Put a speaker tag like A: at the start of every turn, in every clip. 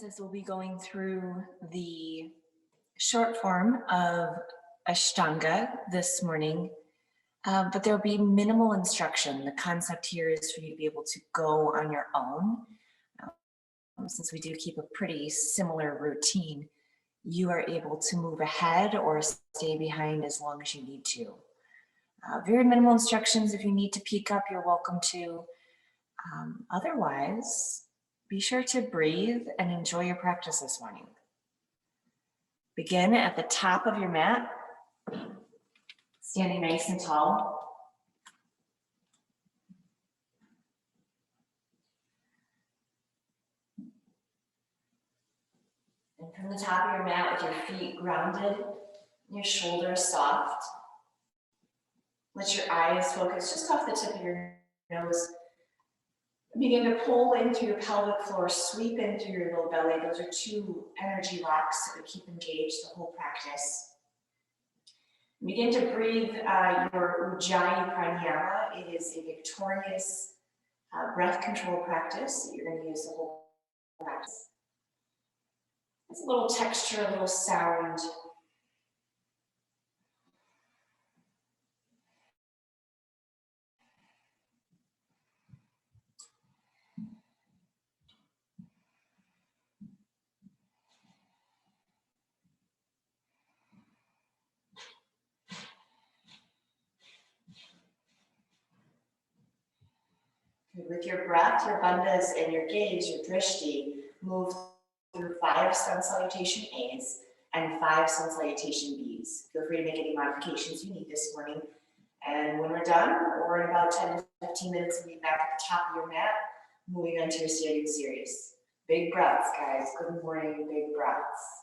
A: As we'll be going through the short form of Ashtanga this morning, but there'll be minimal instruction. The concept here is for you to be able to go on your own. Since we do keep a pretty similar routine, you are able to move ahead or stay behind as long as you need to. Very minimal instructions. If you need to peek up, you're welcome to. Otherwise, be sure to breathe and enjoy your practice this morning. Begin at the top of your mat, standing nice and tall. And from the top of your mat with your feet grounded, your shoulders soft. Let your eyes focus just off the tip of your nose. Begin to pull in through your pelvic floor, sweep in through your low belly. Those are two energy locks that we keep engaged the whole practice. Begin to breathe your Ujjayi pranayama. It is a victorious breath control practice that you're going to use the whole practice. It's a little texture, a little sound. With your breath, your bandhas, and your gaze, your drishti, move through 5 sun salutation A's and 5 sun salutation B's. Feel free to make any modifications you need this morning. And when we're done, or in about 10 to 15 minutes, we'll be back at the top of your mat, moving on to your standing series. Big breaths, guys. Good morning, big breaths.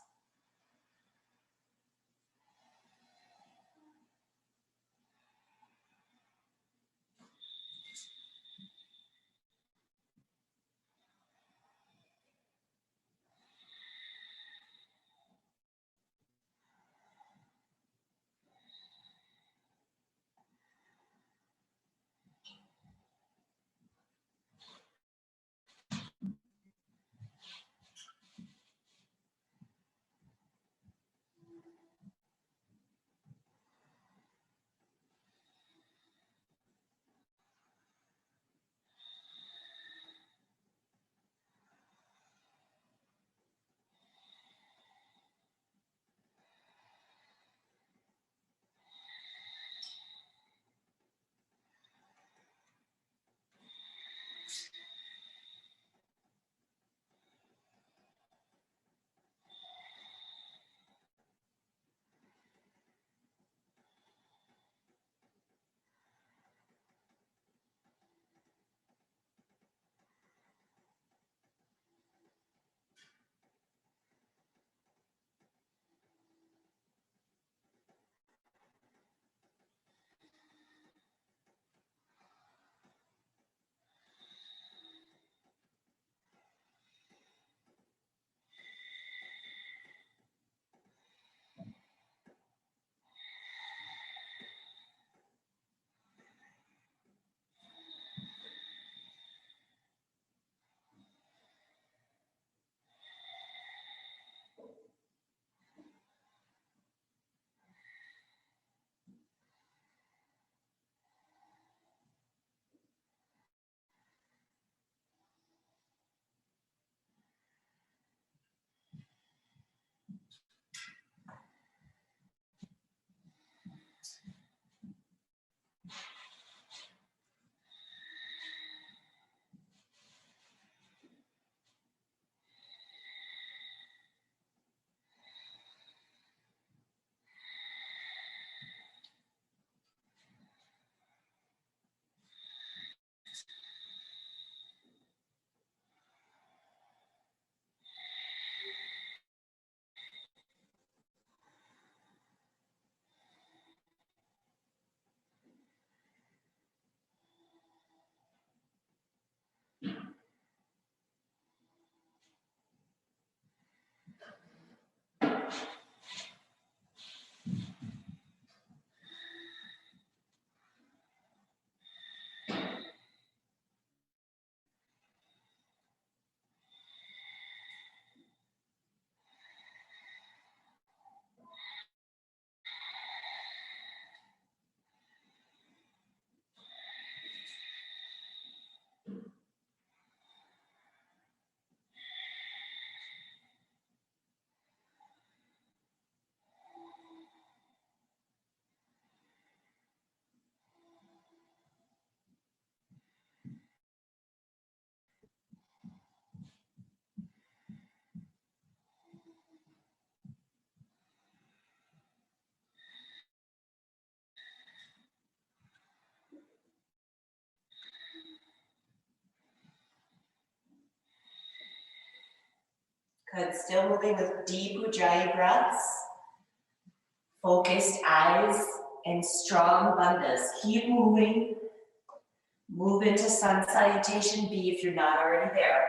A: Good, still moving with deep Ujjayi breaths, focused eyes, and strong bandhas. Keep moving. Move into sun salutation B if you're not already there.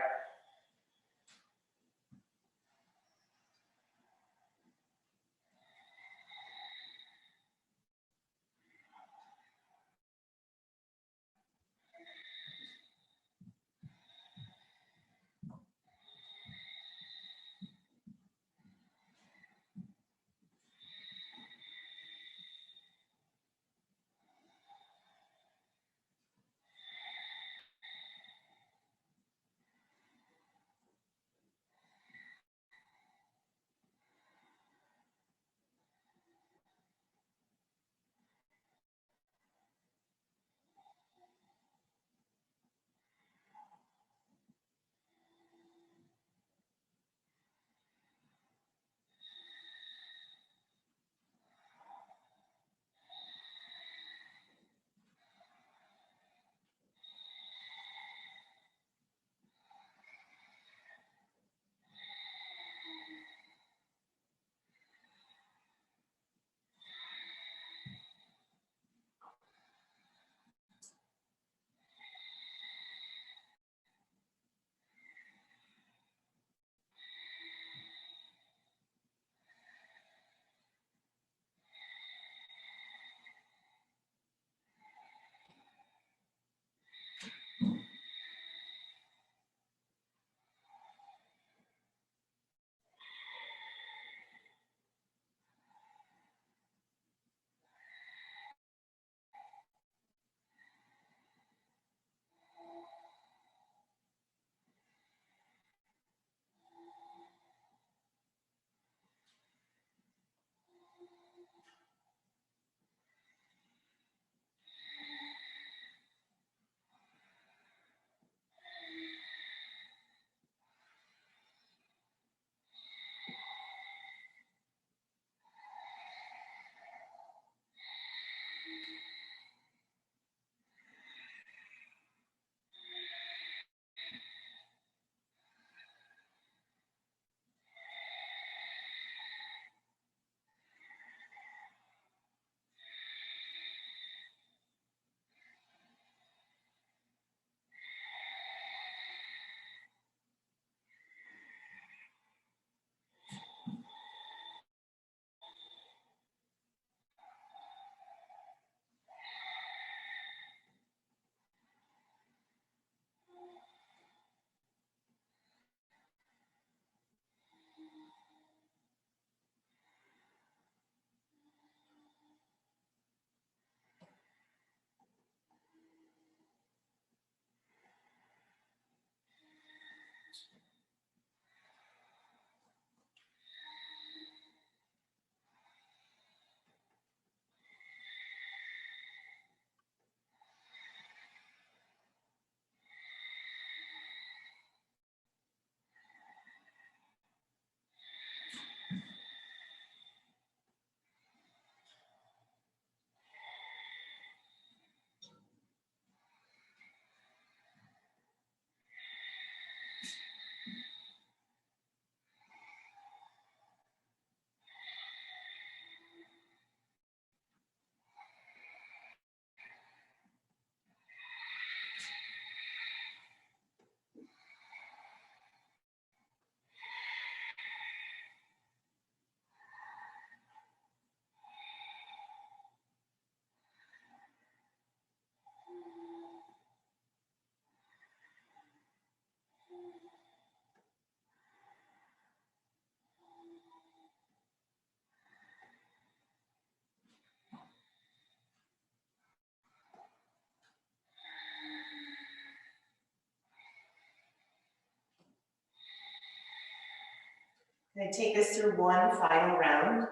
A: I'm going to take this through one final round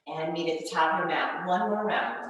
A: and meet at the top of your mat. One more round.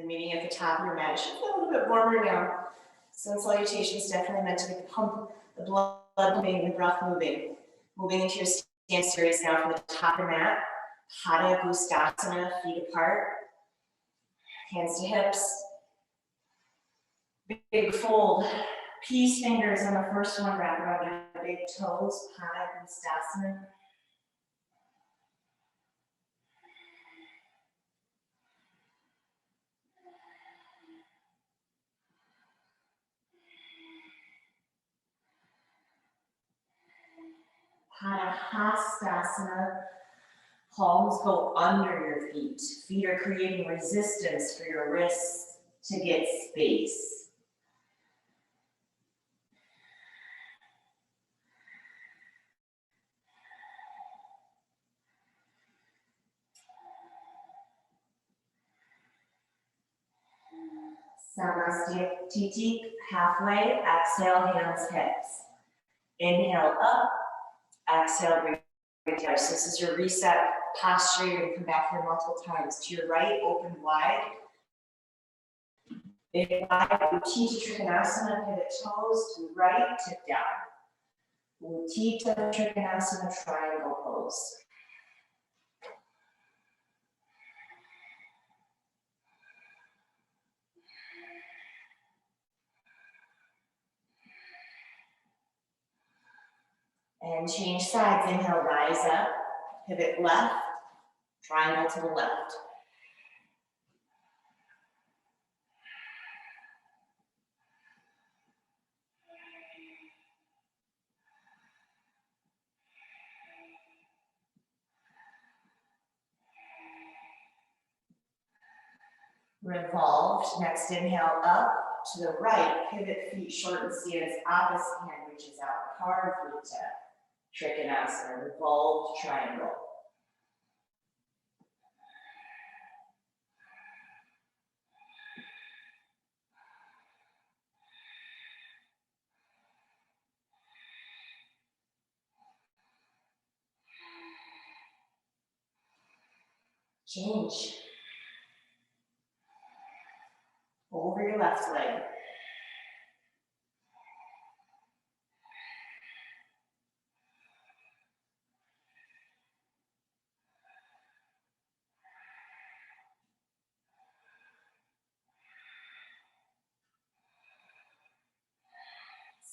A: meeting at the top of your mat. It should feel a little bit warmer now. Sun salutation is definitely meant to get the blood moving, the breath moving. Moving into your stance series now from the top of your mat. Pada Gustasana, feet apart. Hands to hips. Big fold. Peace fingers on the first one, wrap around your big toes. Pada Gustasana. Padahastasana, palms go under your feet. Feet are creating resistance for your wrists to get space. Samastiti, halfway, exhale, hands, hips. Inhale up, exhale, bring down. So this is your reset posture. You're going to come back here multiple times. To your right, open wide. Big wide, Uttita Trikonasana, pivot toes. To the right, tip down. Uttita Trikonasana, triangle pose. And change sides. Inhale, rise up, pivot left, triangle to the left. Revolved. Next inhale up to the right, pivot feet short and stance, opposite hand reaches out, Parvrita, Trikonasana, revolved triangle. Change. Over your left leg.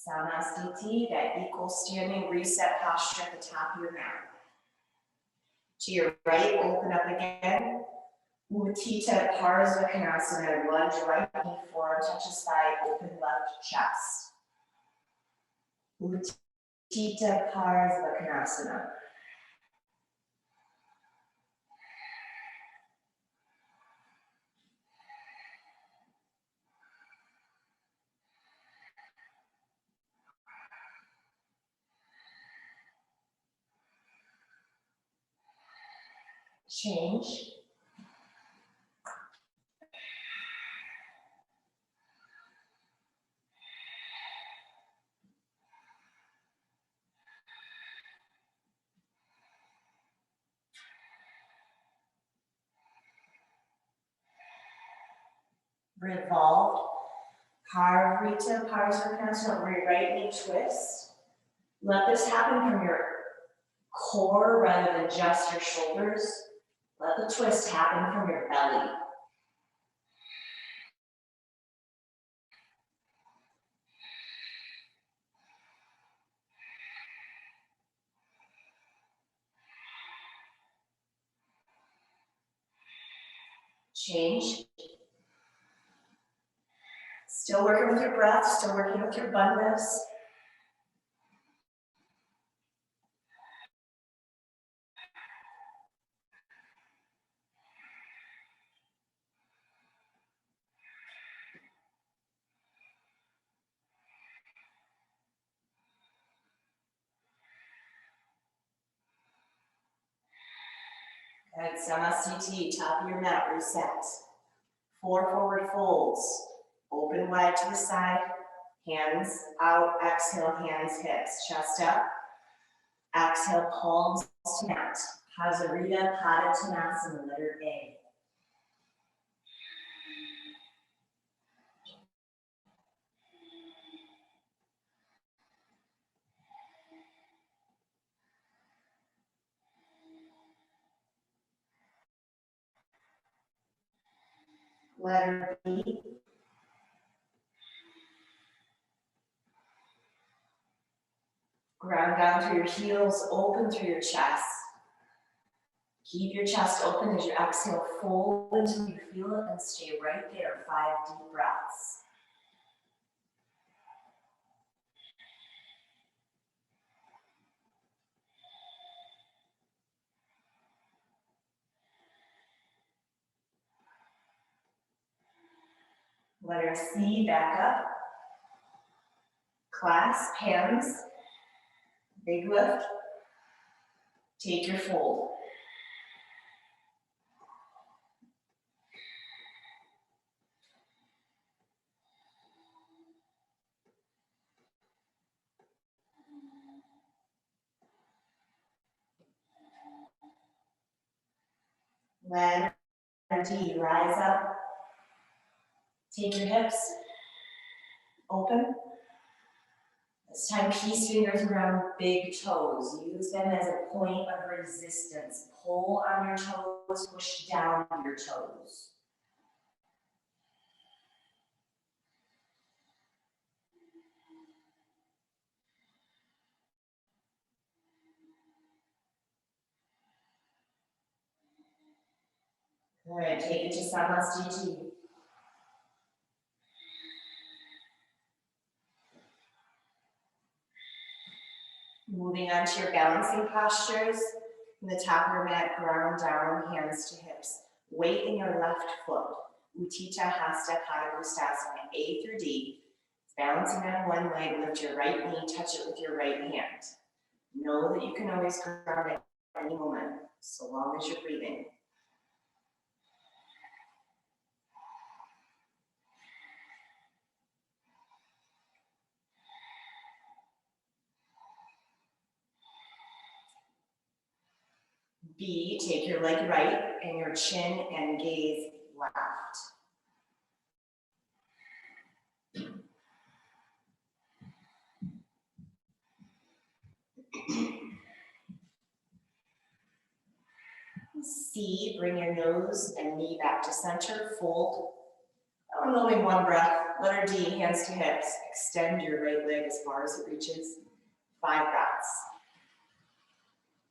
A: Samastiti, that equal standing reset posture at the top of your mat. To your right, open up again. Uttita Parsvakonasana, lunge right knee, forearm touches thigh, open left chest. Uttita Parsvakonasana. Change. Revolved. Parvrita, Parsvakonasana, over your right knee twist. Let this happen from your core rather than just your shoulders. Let the twist happen from your belly. Change. Still working with your breath, still working with your bandhas. Good, Samastiti, top of your mat, reset. 4 forward folds, open wide to the side, hands out, exhale, hands, hips, chest up. Exhale, palms to mat. Hasarita Padottanasana, letter A. Letter B. Ground down through your heels, open through your chest. Keep your chest open as you exhale, fold until you feel it and stay right there. 5 deep breaths. Letter C, back up. Clasp hands, big lift. Take your fold. Letter D, rise up. Take your hips, open. This time, peace fingers around big toes. Use them as a point of resistance. Pull on your toes, push down your toes. All right, take it to Samasthiti. Moving on to your balancing postures. From the top of your mat, ground down, hands to hips. Weight in your left foot. Utthita Hasta Pada Ustasana, A through D. Balancing on one leg, lift your right knee, touch it with your right hand. Know that you can always ground at any moment, so long as you're breathing. B, take your leg right and your chin and gaze left. C, bring your nose and knee back to center, fold. Only one breath. Letter D, hands to hips. Extend your right leg as far as it reaches. 5 breaths.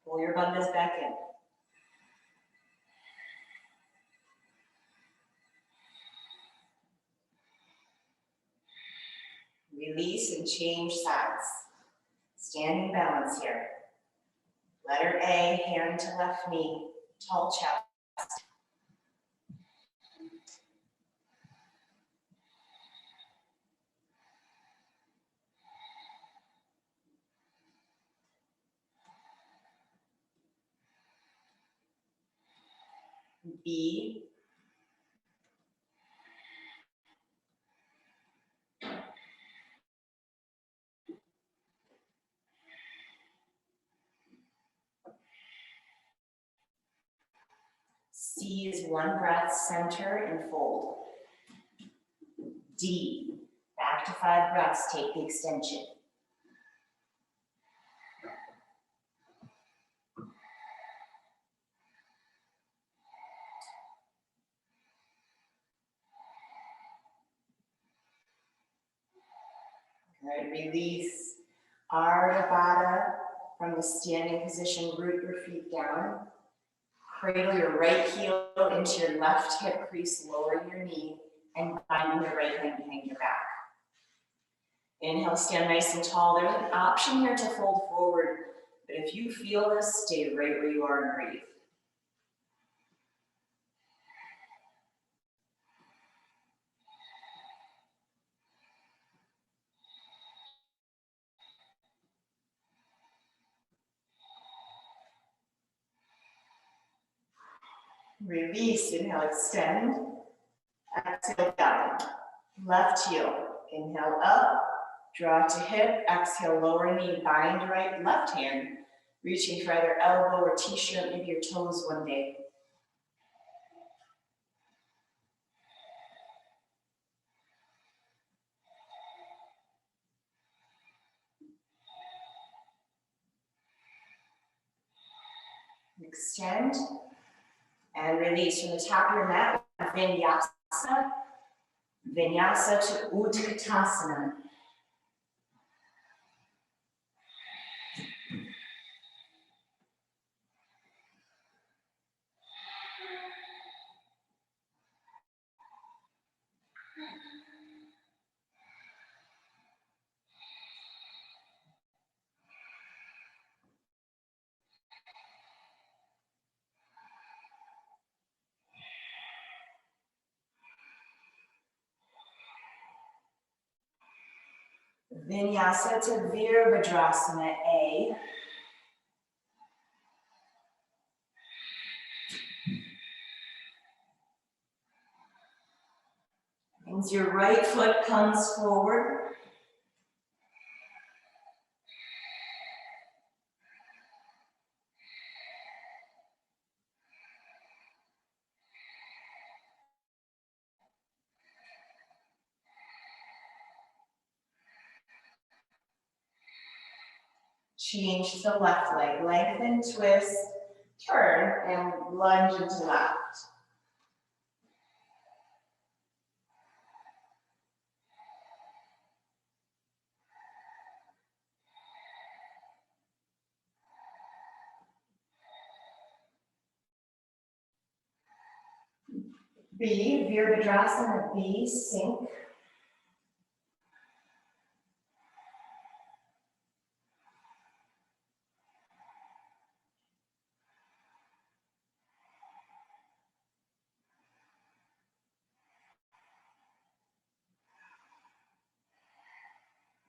A: Pull your bandhas back in. Release and change sides. Standing balance here. Letter A, hand to left knee, tall chest. B, C is one breath, center and fold. D, back to 5 breaths, take the extension. Good, release. Ardha Baddha from the standing position, root your feet down. Cradle your right heel into your left hip crease, lower your knee, and binding your right hand behind your back. Inhale, stand nice and tall. There's an option here to fold forward, but if you feel this, stay right where you are and breathe. Release, inhale, extend. Exhale, down. Left heel, inhale up, draw to hip, exhale, lower knee, bind right, left hand, reaching for either elbow or t-shirt, maybe your toes one day. Extend and release from the top of your mat, Vinyasa Vinyasa to Utkatasana. Vinyasa to Virabhadrasana A. Means your right foot comes forward. Change to the left leg. Lengthen, twist, turn, and lunge into left. B, Virabhadrasana B, sink.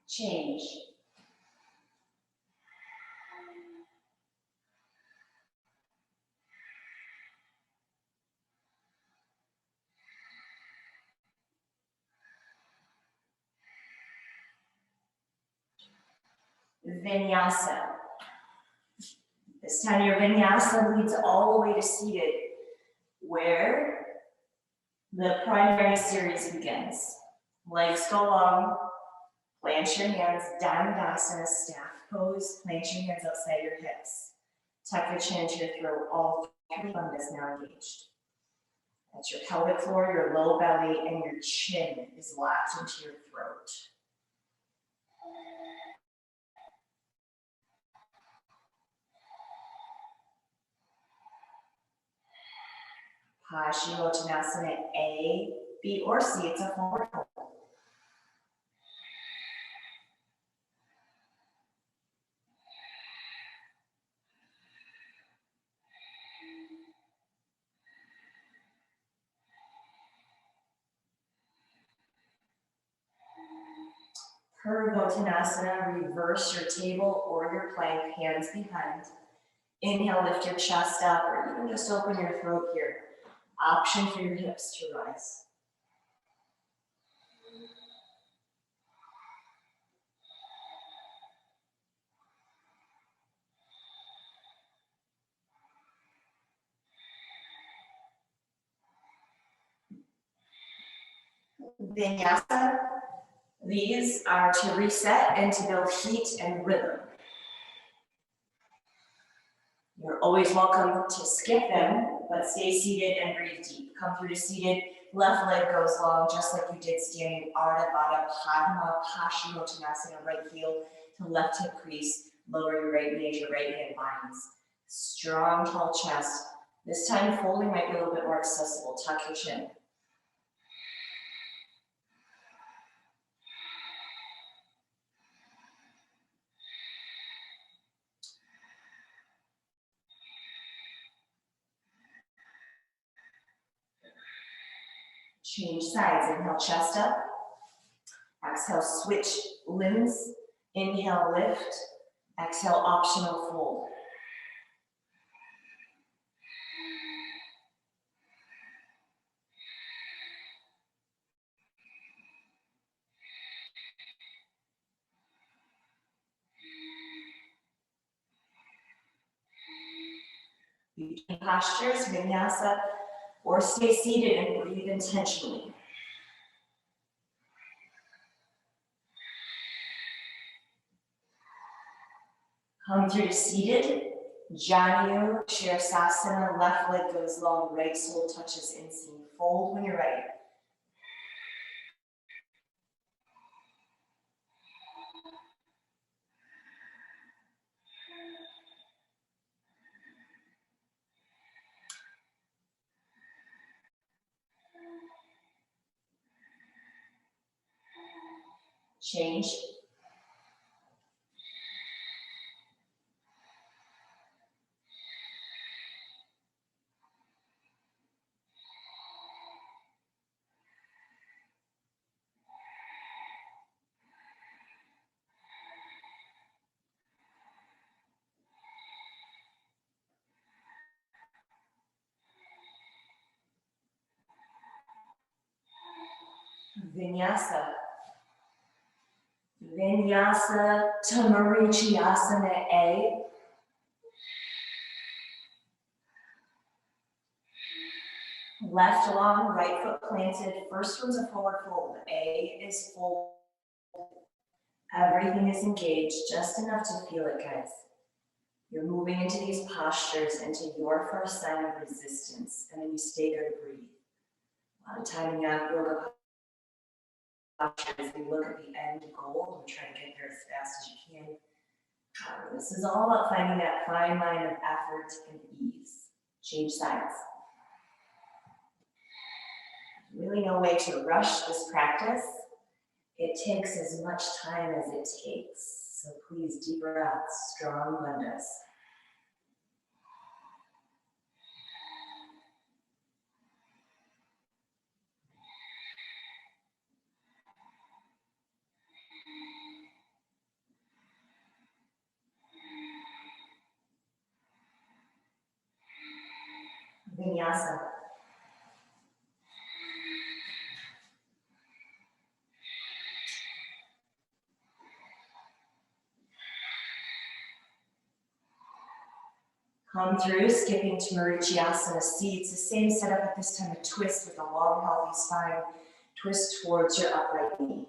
A: Change. Vinyasa. This time your vinyasa leads all the way to seated, where the primary series begins. Legs go long, plant your hands, Dandasana, staff pose, plant your hands outside your hips. Tuck your chin to your throat, all three fundus now engaged. That's your pelvic floor, your low belly, and your chin is locked into your throat. Paschimottanasana A, B, or C, it's a forward fold. Purvottanasana, reverse your table or your plank, hands behind. Inhale, lift your chest up, or even just open your throat here. Option for your hips to rise. Vinyasa, these are to reset and to build heat and rhythm. You're always welcome to skip them, but stay seated and breathe deep. Come through to seated, left leg goes long, just like you did standing Ardha Baddha Padma Paschimottanasana, right heel to left hip crease, lower your right knee as your right hand binds. Strong, tall chest. This time folding might be a little bit more accessible. Tuck your chin. Change sides. Inhale, chest up. Exhale, switch limbs. Inhale, lift. Exhale, optional fold. Between postures, vinyasa, or stay seated and breathe intentionally. Come through to seated, Janu Shirsasana, left leg goes long, right sole touches inseam. Fold when you're ready. Change. Vinyasa. Vinyasa to Marichyasana A. Left long, right foot planted. First one's a forward fold. A is fold. Everything is engaged, just enough to feel it, guys. You're moving into these postures, into your first sign of resistance, and then you stay there to breathe. A lot of time in yoga postures, we look at the end goal and try to get there as fast as you can. This is all about finding that fine line of effort and ease. Change sides. Really no way to rush this practice. It takes as much time as it takes. So please, deep breaths, strong bandhas. Vinyasa. Come through, skipping to Marichyasana C. It's the same setup, but this time a twist with a long, healthy spine. Twist towards your upright knee.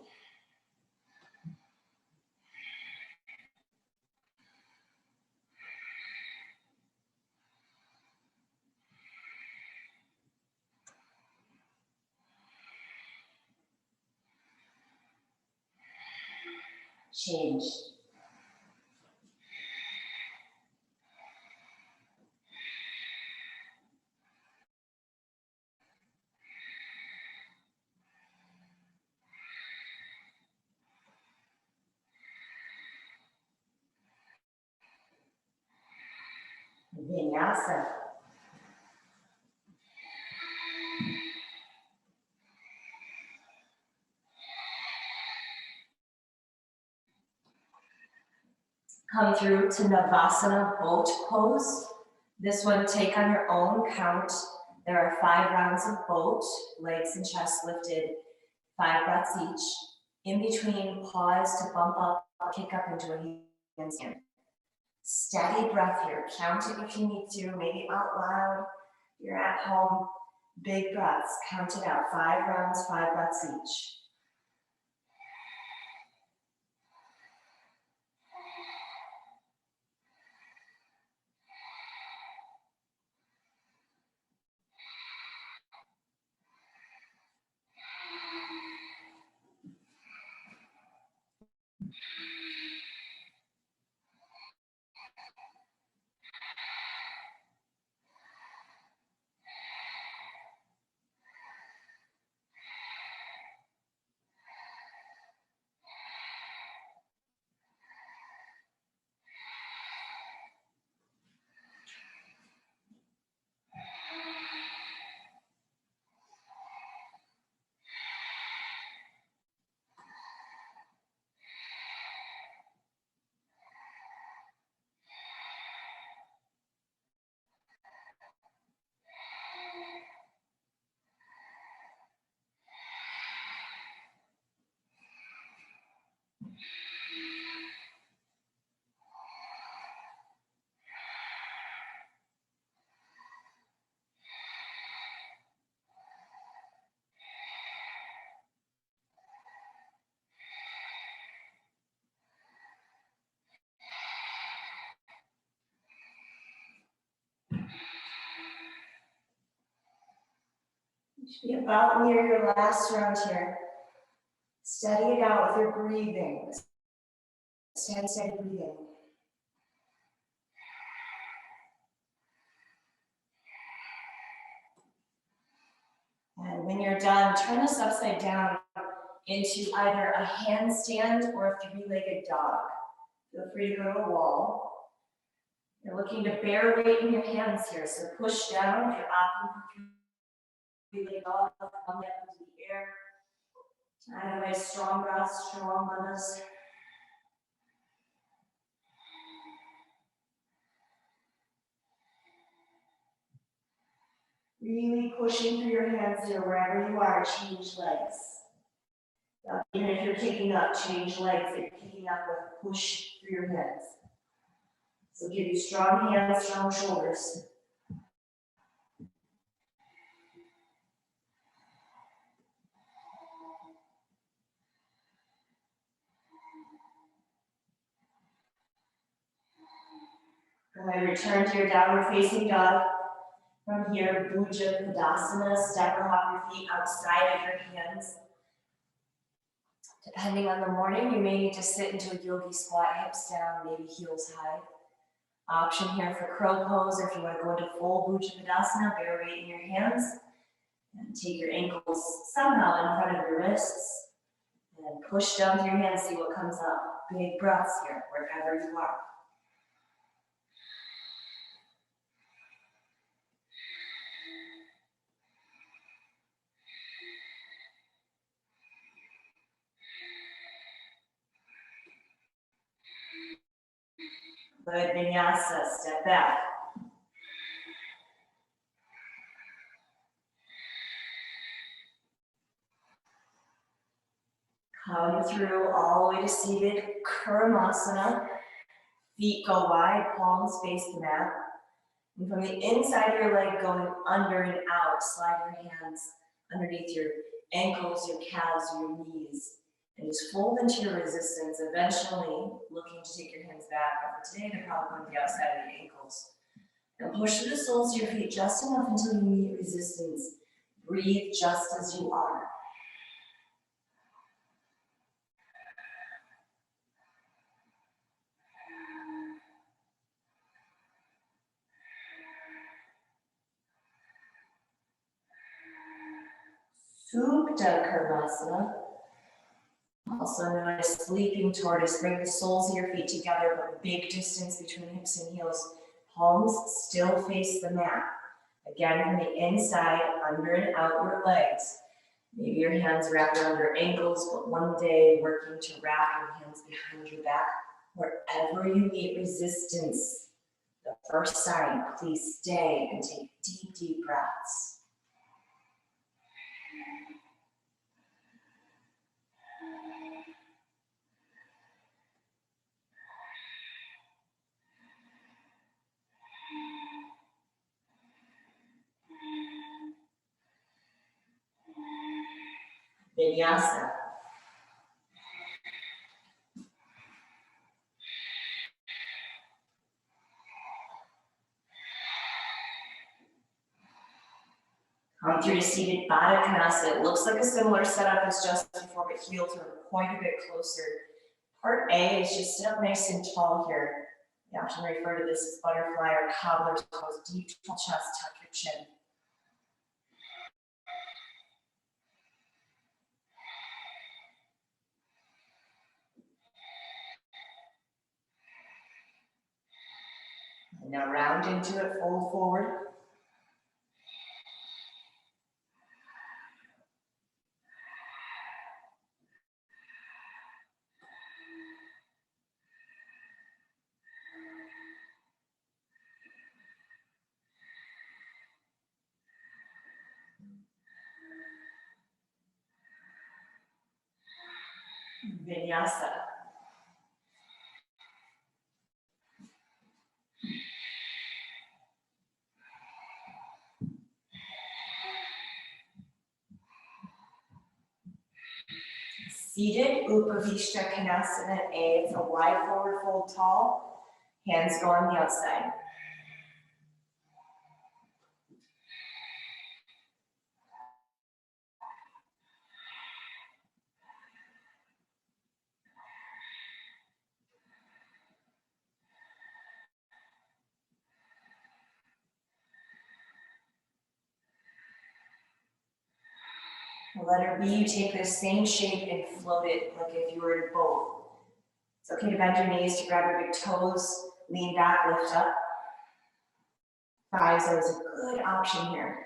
A: Change. Vinyasa. Come through to Navasana boat pose. This one, take on your own count. There are 5 rounds of boat, legs and chest lifted, 5 breaths each. In between, pause to bump up, kick up into a handstand. Steady breath here. Count it if you need to, maybe out loud. You're at home. Big breaths. Count it out. 5 rounds, 5 breaths each. You should be about near your last round here. Steady it out with your breathing. Steady breathing. And when you're done, turn this upside down. into either a handstand or a three-legged dog. Feel free to go to a wall. You're looking to bear weight in your hands here, so push down. If you're opting for three-legged dog, come up into the air. And away, strong breaths, strong lungs. Really pushing through your hands here, wherever you are, change legs. Even if you're kicking up, change legs. If you're kicking up with push through your hands. So give you strong hands, strong shoulders. When I return to your downward facing dog, from here, Bhuja Padasana, step or hop your feet outside of your hands. Depending on the morning, you may need to sit into a yogi squat, hips down, maybe heels high. Option here for crow pose, or if you want to go into full Bhuja Padasana, bear weight in your hands. And take your ankles somehow in front of your wrists. And push down through your hands, see what comes up. Big breaths here, wherever you are. Good, vinyasa, step back. Come through all the way to seated Kurmasana. Feet go wide, palms face the mat. And from the inside of your leg going under and out, slide your hands underneath your ankles, your calves, your knees. And just fold into your resistance, eventually looking to take your hands back. But for today, they're probably going to be outside of the ankles. And push through the soles of your feet just enough until you meet resistance. Breathe just as you are. Supta Kurmasana, also known as sleeping tortoise. Bring the soles of your feet together, but big distance between hips and heels. Palms still face the mat. Again, from the inside, under and out your legs. Maybe your hands wrap around your ankles, but one day working to wrap your hands behind your back. Wherever you meet resistance, the first sign, please stay and take deep, deep breaths. Vinyasa. Come through to seated Baddha Konasana. It looks like a similar setup as just before, but heels are quite a bit closer. Part A is just sit up nice and tall here. You often refer to this as butterfly or cobbler's pose. Deep tall chest, tuck your chin. And now round into it, fold forward. Vinyasa. Seated Upavishta Konasana A. It's a wide forward fold tall. Hands go on the outside. Let her be. You take this same shape and float it like if you were in a boat. It's okay to bend your knees, to grab your big toes, lean back, lift up. Thighs are a good option here.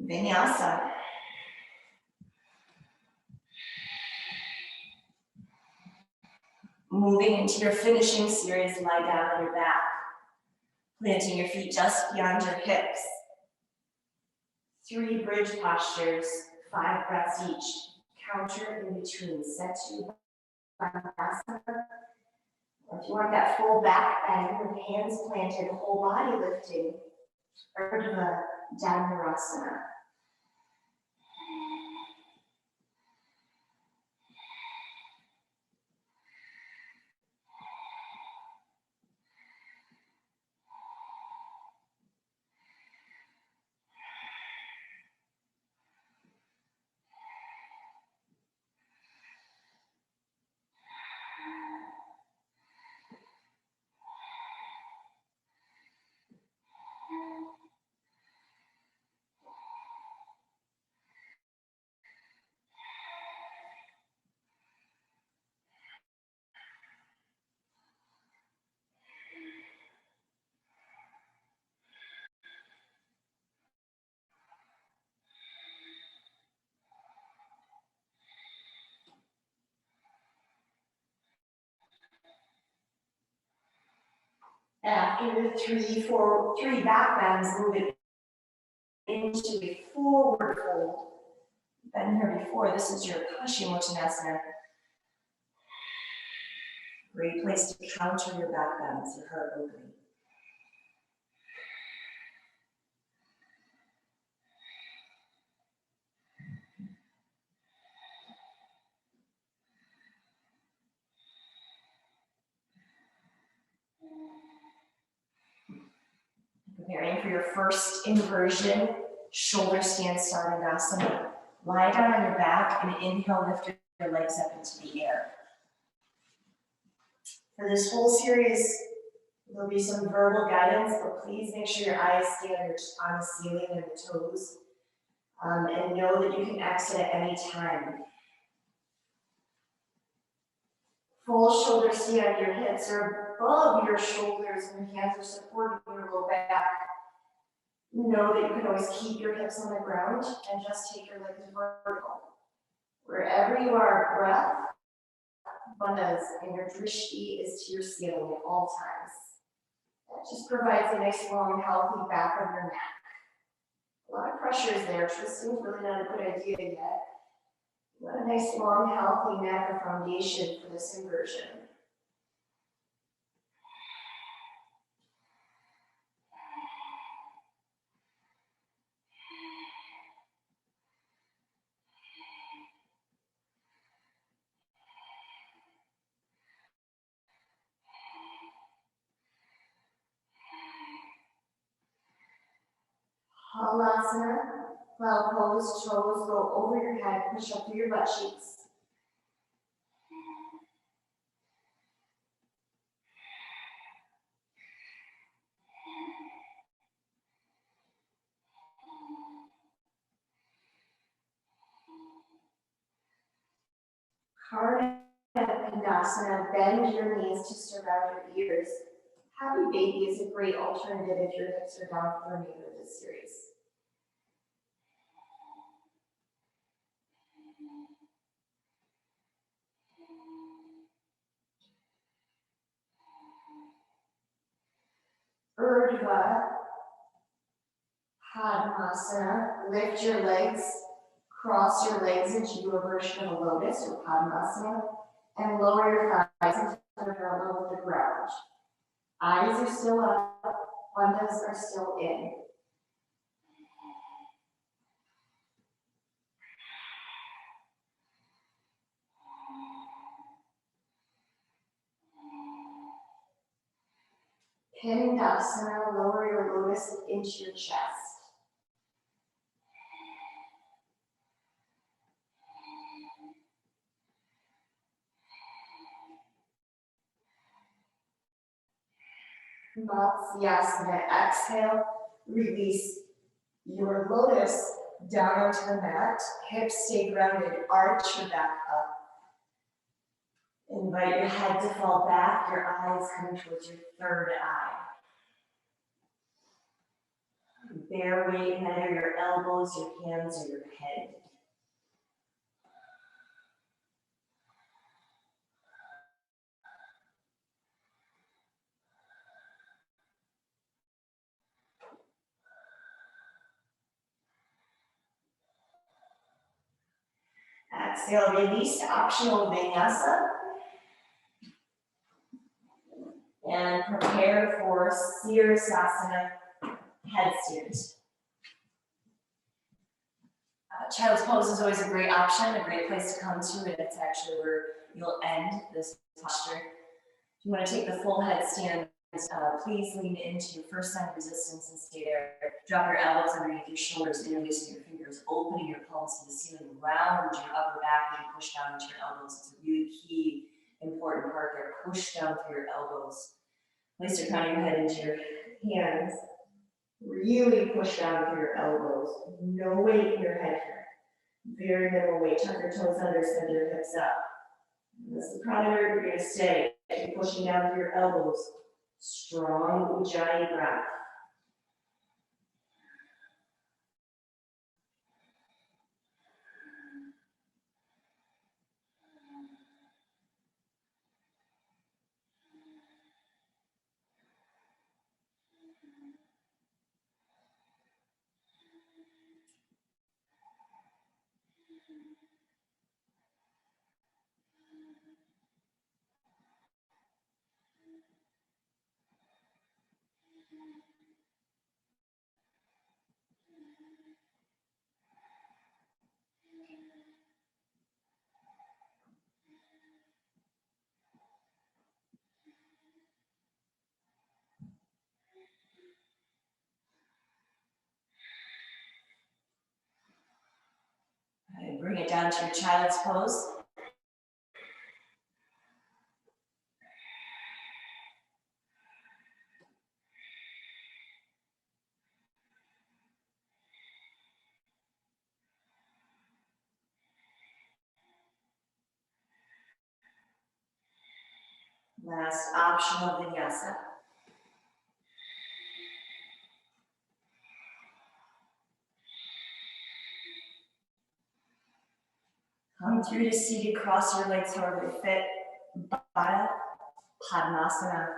A: Vinyasa. Moving into your finishing series, lie down on your back, planting your feet just beyond your hips. 3 bridge postures, 5 breaths each. Counter in between. Set to Vinyasa. Or if you want that full back bend with hands planted, whole body lifting, Urdhva Dhanurasana. After the 3 back bends, move it into a forward fold. Been here before. This is your Paschimottanasana. Great place to counter your back bends, your heart opening. Preparing for your first inversion, shoulder stand Startandasana. Lie down on your back and inhale, lift your legs up into the air. For this whole series, there'll be some verbal guidance, but please make sure your eyes stay on the ceiling and the toes. And know that you can exit at any time. Full shoulder stand, your hips are above your shoulders and your hands are supporting your low back. Know that you can always keep your hips on the ground and just take your legs vertical. Wherever you are, breath, bandhas, and your drishti is to your ceiling at all times. That just provides a nice long, healthy back of your neck. A lot of pressure is there. Twisting's really not a good idea yet. You want a nice, long, healthy neck or foundation for this inversion. Halasana, cloud pose, toes go over your head, push up through your butt cheeks. Kardasana, bend your knees to surround your ears. Happy baby is a great alternative if your hips are down for the remainder of this series. Urdhva Padmasana, lift your legs, cross your legs into your version of a lotus or Padmasana, and lower your thighs into parallel with the ground. Eyes are still up, bandhas are still in. Pindasana, lower your lotus into your chest. Matsyasana. Exhale, release your lotus down onto the mat. Hips stay grounded, arch your back up. Invite your head to fall back, your eyes coming towards your third eye. Bear weight in either your elbows, your hands, or your head. Exhale, release to optional vinyasa. And prepare for Sirsasana headstand. Child's pose is always a great option, a great place to come to, and it's actually where you'll end this posture. If you want to take the full headstand, please lean into your first sign of resistance and stay there. Drop your elbows underneath your shoulders, interlacing your fingers, opening your palms to the ceiling, round your upper back as you push down into your elbows. It's a really key, important part there. Push down through your elbows. Place your crown of your head into your hands. Really push down through your elbows. No weight in your head here. Very minimal weight. Tuck your toes under, send your hips up. And this is the crown of your head. You're going to stay. Keep pushing down through your elbows. Strong Ujjayi breath. And bring it down to your child's pose. Last optional vinyasa. Come through to seated, cross your legs however you fit. Baddha Padmasana.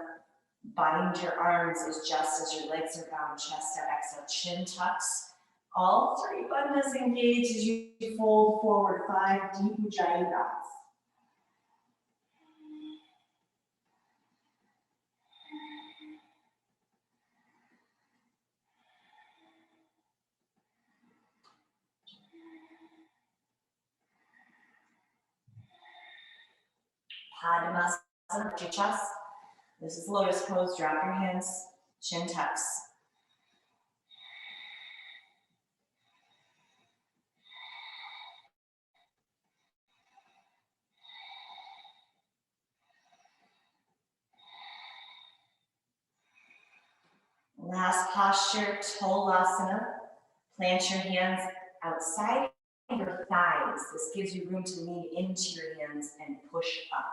A: Bind your arms as just as your legs are bound, chest out, exhale, chin tucks. All three bandhas engage as you fold forward, 5 deep Ujjayi breaths. Padmasana to your chest. This is lotus pose. Drop your hands, chin tucks. Last posture, Tolasana. Plant your hands outside your thighs. This gives you room to lean into your hands and push up.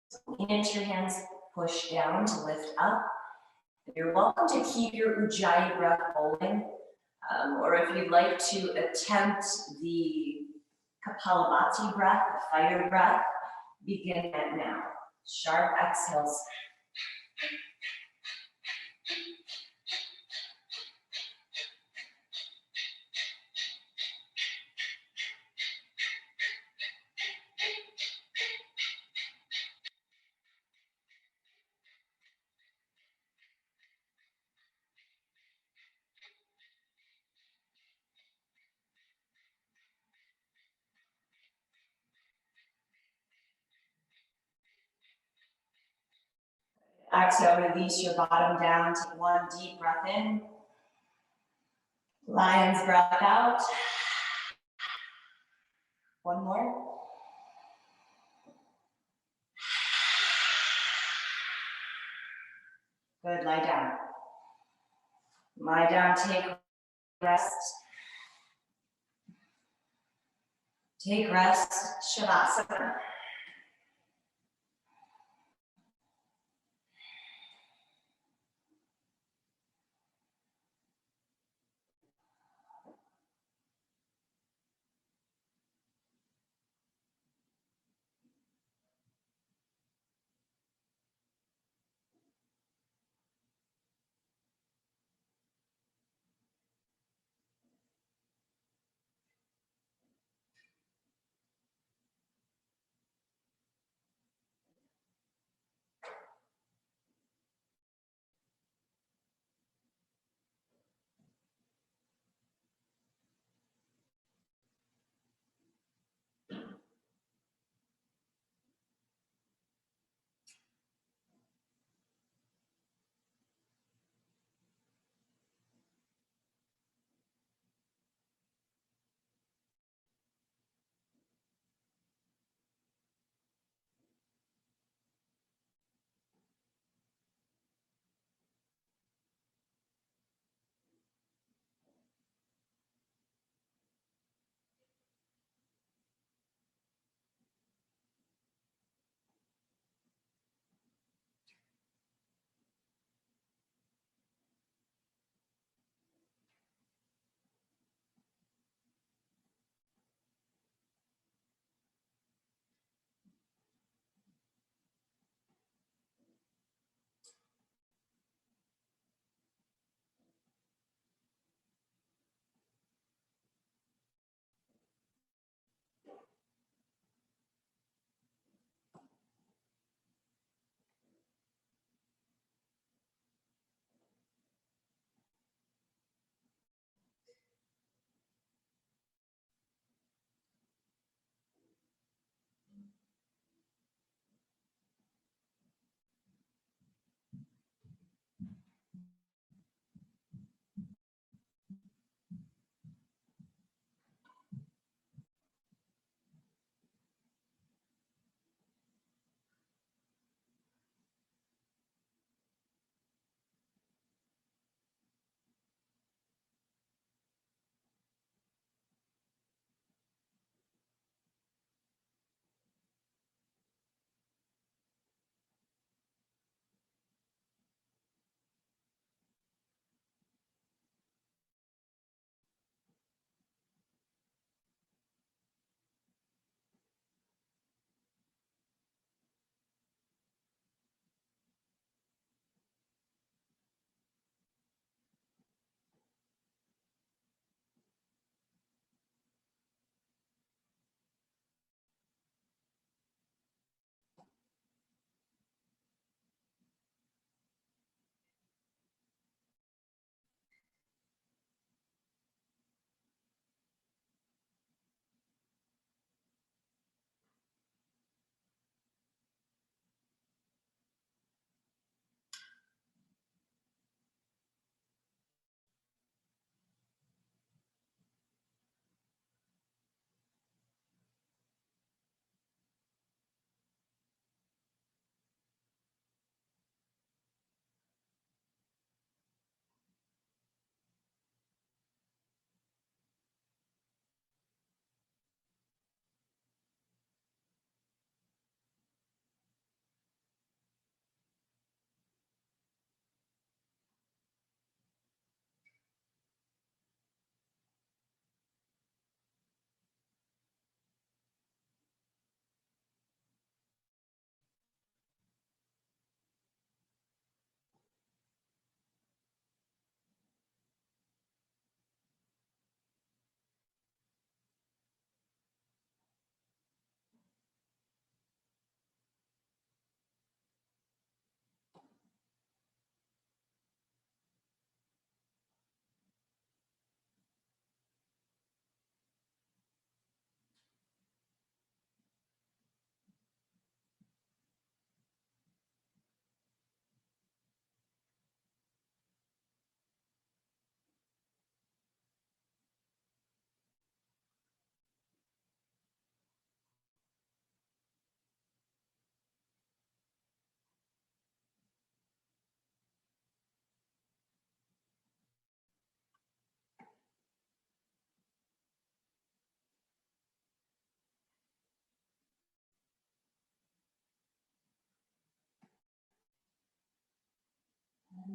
A: So lean into your hands, push down to lift up. You're welcome to keep your Ujjayi breath holding, or if you'd like to attempt the Kapalabhati breath, the fire breath, begin that now. Sharp exhales. Exhale, release your bottom down. Take one deep breath in. Lion's breath out. One more. Good, lie down. Lie down, take rest. Take rest, Shavasana.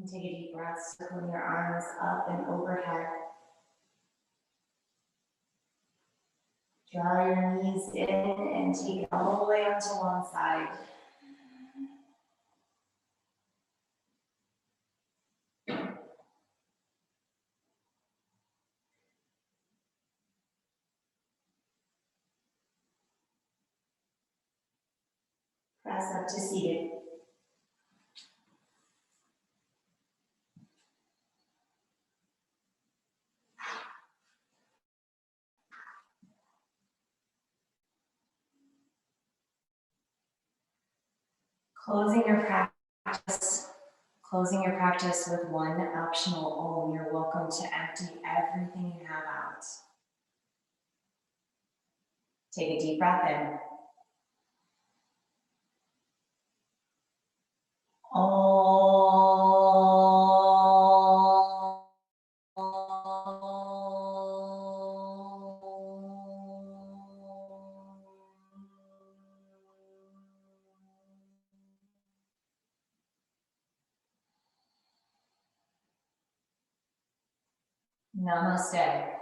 A: Take a deep breath, circling your arms up and overhead. Draw your knees in and take it all the way onto one side. Press up to seated. Closing your practice with one optional Om. You're welcome to empty everything you have out. Take a deep breath in. Namaste.